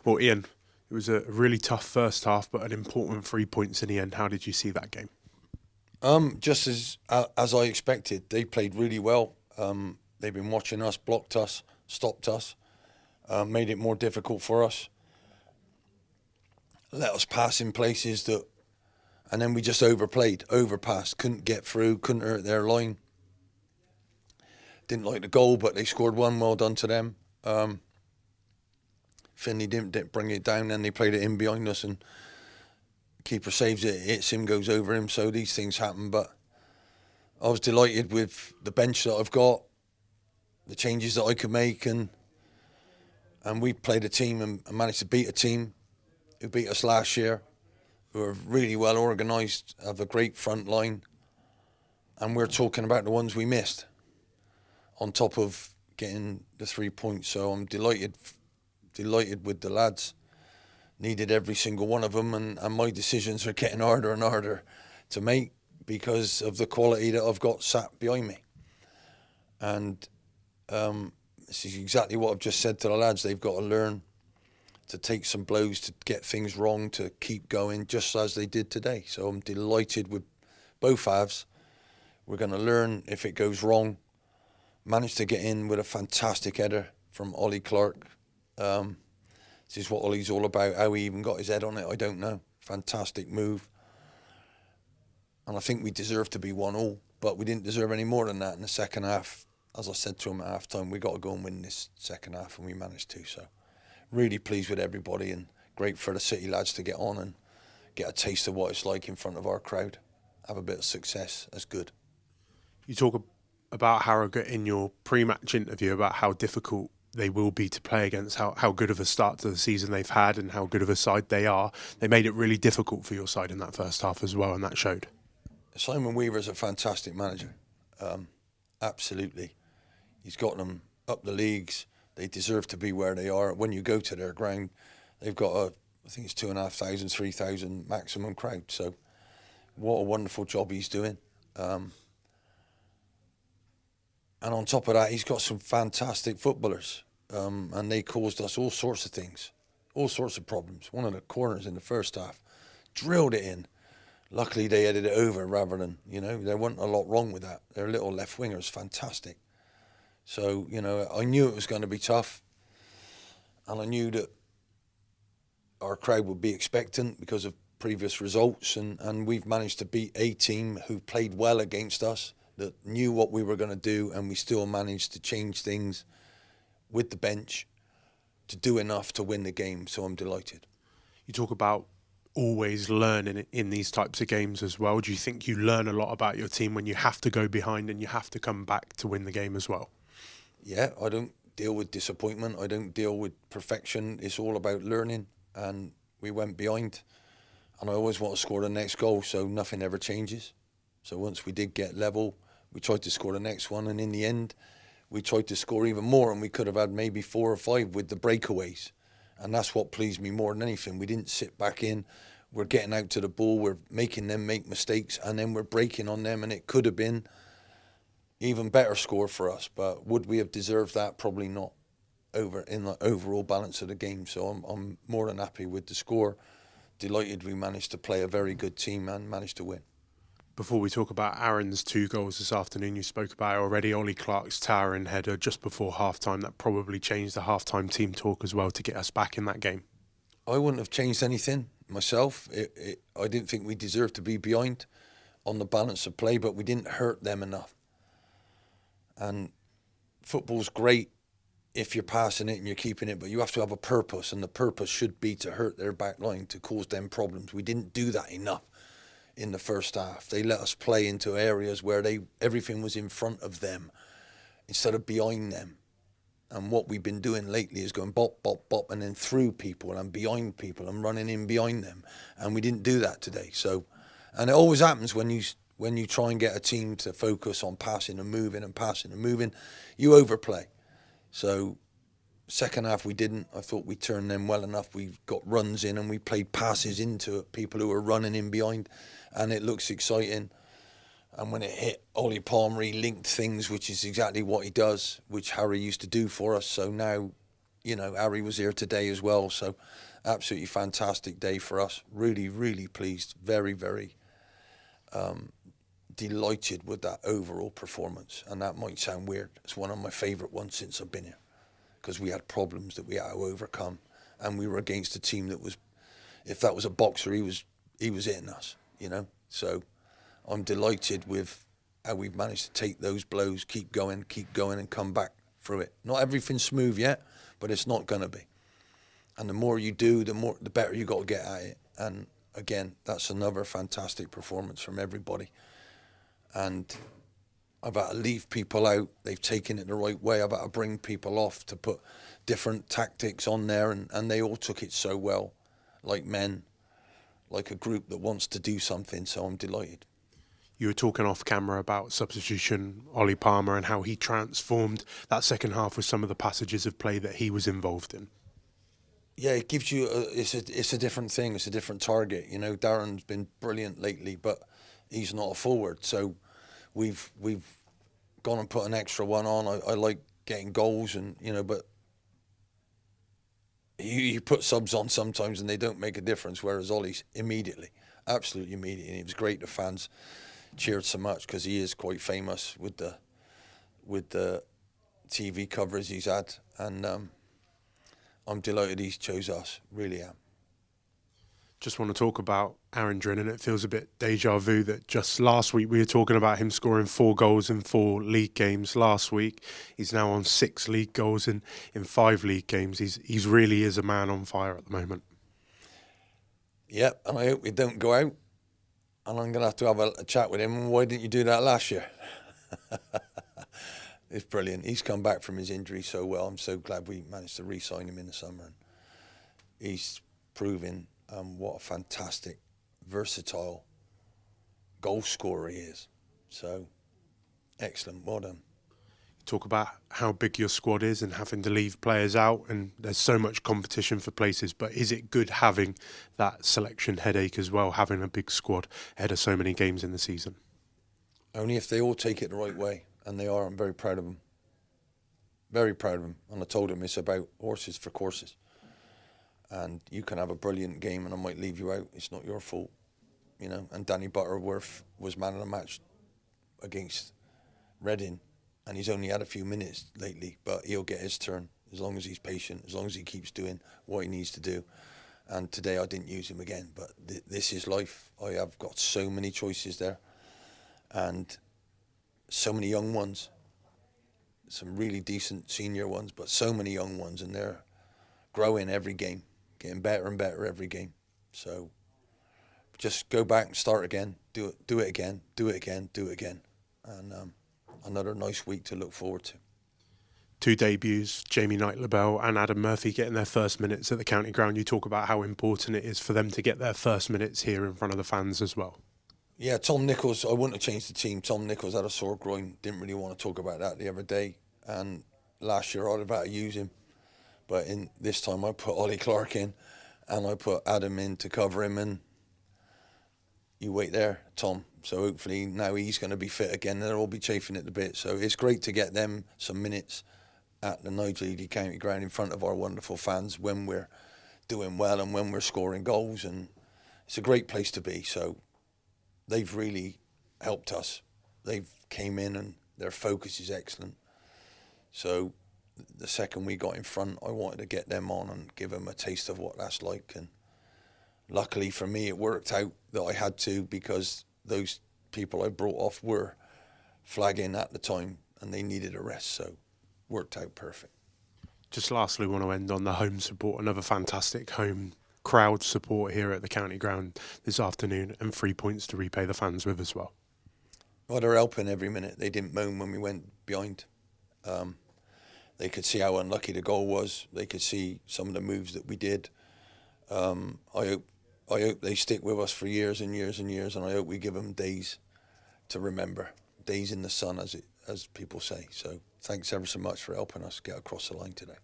Well, Ian, it was a really tough first half, but an important 3 points in the end. How did you see that game? Just as I expected, they played really well. They've been watching us, blocked us, stopped us, made it more difficult for us, let us pass in places that, and then we just overplayed, overpassed, couldn't get through, couldn't hurt their line. Didn't like the goal, but they scored one. Well done to them. Finley didn't bring it down, then they played it in behind us, and keeper saves it, hits him, goes over him. So these things happen, but I was delighted with the bench that I've got, the changes that I could make, and we played a team and managed to beat a team who beat us last year, who are really well organised, have a great front line, and we're talking about the ones we missed, on top of getting the 3 points. So I'm delighted with the lads. Needed every single one of them, and my decisions are getting harder and harder to make because of the quality that I've got sat behind me. And this is exactly what I've just said to the lads. They've got to learn to take some blows, to get things wrong, to keep going, just as they did today. So I'm delighted with both halves. We're going to learn if it goes wrong. Managed to get in with a fantastic header from Ollie Clark. This is what Ollie's all about. How he even got his head on it, I don't know. Fantastic move. And I think we deserved to be 1-1, but we didn't deserve any more than that in the second half. As I said to him at half-time, we got to go and win this second half, and we managed to. So really pleased with everybody, and great for the City lads to get on and get a taste of what it's like in front of our crowd. Have a bit of success. That's good. You talk about Harrogate in your pre-match interview about how difficult they will be to play against, how good of a start to the season they've had and how good of a side they are. They made it really difficult for your side in that first half as well, and that showed. Simon Weaver's a fantastic manager. Absolutely. He's got them up the leagues. They deserve to be where they are. When you go to their ground, they've got I think it's 2,500, 3,000 maximum crowd. So what a wonderful job he's doing. And on top of that, he's got some fantastic footballers. And they caused us all sorts of things, all sorts of problems. One of the corners in the first half, drilled it in. Luckily, they headed it over rather than, there wasn't a lot wrong with that. Their little left winger's fantastic. So, I knew it was going to be tough. And I knew that our crowd would be expectant because of previous results. And we've managed to beat a team who played well against us, that knew what we were going to do, and we still managed to change things with the bench to do enough to win the game. So I'm delighted. You talk about always learning in these types of games as well. Do you think you learn a lot about your team when you have to go behind and you have to come back to win the game as well? Yeah, I don't deal with disappointment. I don't deal with perfection. It's all about learning. And we went behind. And I always want to score the next goal, so nothing ever changes. So once we did get level, we tried to score the next one. And in the end, we tried to score even more. And we could have had maybe 4 or 5 with the breakaways. And that's what pleased me more than anything. We didn't sit back in. We're getting out to the ball. We're making them make mistakes. And then we're breaking on them. And it could have been even better score for us. But would we have deserved that? Probably not in the overall balance of the game. So I'm more than happy with the score. Delighted we managed to play a very good team and managed to win. Before we talk about Aaron's 2 goals this afternoon, you spoke about it already. Ollie Clark's towering header just before half-time. That probably changed the half-time team talk as well to get us back in that game. I wouldn't have changed anything myself. I didn't think we deserved to be behind on the balance of play, but we didn't hurt them enough. And football's great if you're passing it and you're keeping it, but you have to have a purpose, and the purpose should be to hurt their back line, to cause them problems. We didn't do that enough in the first half. They let us play into areas where everything was in front of them instead of behind them. And what we've been doing lately is going bop, bop, bop, and then through people and behind people and running in behind them. And we didn't do that today. So, and it always happens when you try and get a team to focus on passing and moving and passing and moving, you overplay. So second half we didn't. I thought we turned them well enough. We got runs in and we played passes into people who were running in behind, and it looks exciting. And when it hit Ollie Palmer, he linked things, which is exactly what he does, which Harry used to do for us. So now you know, Harry was here today as well. So absolutely fantastic day for us. Really, really pleased. Very, very delighted with that overall performance. And that might sound weird. It's one of my favourite ones since I've been here, because we had problems that we had to overcome, and we were against a team that was, if that was a boxer, he was hitting us, you know. So I'm delighted with how we've managed to take those blows, keep going, and come back through it. Not everything's smooth yet, but it's not going to be. And the more you do, the better you got to get at it. And again, that's another fantastic performance from everybody. And I've had to leave people out. They've taken it the right way. I've had to bring people off to put different tactics on there, and they all took it so well, like men, like a group that wants to do something. So I'm delighted. You were talking off camera about substitution, Ollie Palmer, and how he transformed that second half with some of the passages of play that he was involved in. Yeah, it gives you it's a different thing. It's a different target. You know, Darren's been brilliant lately, but he's not a forward. So we've gone and put an extra one on. I like getting goals, and you know, but you put subs on sometimes and they don't make a difference. Whereas Ollie's absolutely immediately. And it was great. The fans cheered so much because he is quite famous with the TV coverage he's had, and I'm delighted he's chose us. Really am. Just want to talk about Aaron Drinan. It feels a bit deja vu that just last week we were talking about him scoring 4 goals in 4 league games. Last week he's now on 6 league goals in 5 league games. He's really is a man on fire at the moment. Yep, and I hope we don't go out. And I'm going to have a chat with him. Why didn't you do that last year? It's brilliant. He's come back from his injury so well. I'm so glad we managed to re-sign him in the summer. And he's proving what a fantastic, versatile goal scorer he is. So, excellent. Well done. Talk about how big your squad is and having to leave players out, and there's so much competition for places, but is it good having that selection headache as well, having a big squad ahead of so many games in the season? Only if they all take it the right way, and they are. I'm very proud of them. Very proud of them. And I told him it's about horses for courses. And you can have a brilliant game and I might leave you out. It's not your fault, you know. And Danny Butterworth was man of the match against Reading, and he's only had a few minutes lately, but he'll get his turn as long as he's patient, as long as he keeps doing what he needs to do. And today I didn't use him again, but this is life. I have got so many choices there, and so many young ones, some really decent senior ones, but so many young ones, and they're growing every game, getting better and better every game. So just go back and start again, do it again, and another nice week to look forward to. 2 debuts, Jamie Knight-Labelle and Adam Murphy getting their first minutes at the County Ground. You talk about how important it is for them to get their first minutes here in front of the fans as well. Yeah, Tom Nichols, I wouldn't have changed the team. Tom Nichols had a sore groin, didn't really want to talk about that the other day, and last year I'd have had to use him. But in this time I put Ollie Clark in and I put Adam in to cover him, and you wait there, Tom. So hopefully now he's going to be fit again and they'll all be chafing at the bit. So it's great to get them some minutes at the Nigel Eady County Ground in front of our wonderful fans when we're doing well and when we're scoring goals, and it's a great place to be. So they've really helped us. They've came in and their focus is excellent. So the second we got in front, I wanted to get them on and give them a taste of what that's like. And luckily for me, it worked out that I had to, because those people I brought off were flagging at the time and they needed a rest. So worked out perfect. Just lastly, want to end on the home support. Another fantastic home crowd support here at the County Ground this afternoon, and 3 points to repay the fans with as well. Well, they're helping every minute. They didn't moan when we went behind. They could see how unlucky the goal was. They could see some of the moves that we did. I hope they stick with us for years and years and years, and I hope we give them days to remember, days in the sun, as people say. So thanks ever so much for helping us get across the line today.